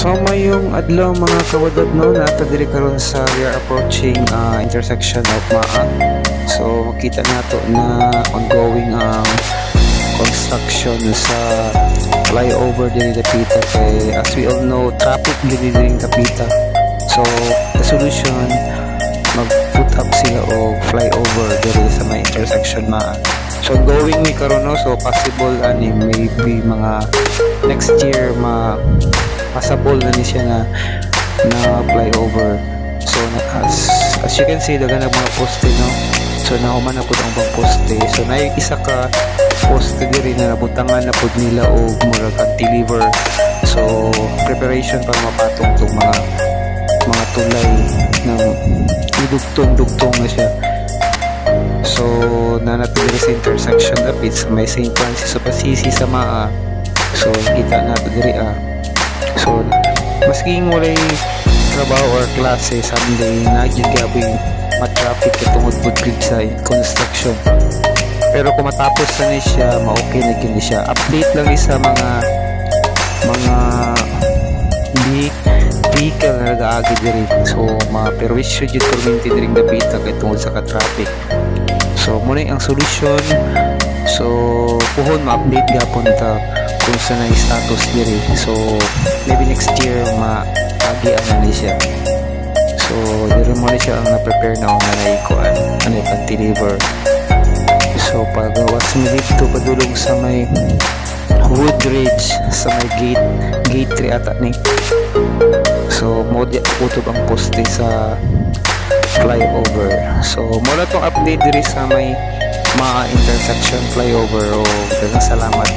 So mayong adlaw mga kawadad no, nato diri karon sa we are approaching intersection of Maa. So makita nato na ongoing construction sa flyover diri Dapita kay as we all know traffic diri Dapita. So the solution mag-put up sila og flyover diri sa may intersection Maa. So ongoing mi karon no, so possible ani maybe mga next year possible na ni siya na flyover. So as you can see daga na mga poste no, so nahuman na pud ang bang poste. So na isa ka poste diri na nabutangan na pud nila og murag cantilever. So preparation para mapatong tong mga tulay na idugtong-dugtong na siya. So nato diri sa intersection dapit sa may St. Francis of Assisi sa Maa. So kita nato diri so maski walay trabaho or klase Sunday nagyud gabi ma-traffic katungod pud sa construction. Pero kung matapos na ni siya ma-okay na gini siya. Update lang sa mga vehicle na nag-aagi diri. So ma-perwisyo jud kuryente diri Dapita kay tungod sa ka-traffic. So muna ang solution. So puhon ma-update gapon ta kung sa na status diri. So maybe next year ma-agian na ni siya. So diri mo ni siya ang na-prepare na ang naikuan ano yung cantilever. So pag what's me dito padulong sa may Woodridge sa may gate 3 ata ni. So mo di utob ang poste sa flyover. So mula tong update diri sa may mga intersection flyover. O daghang salamat.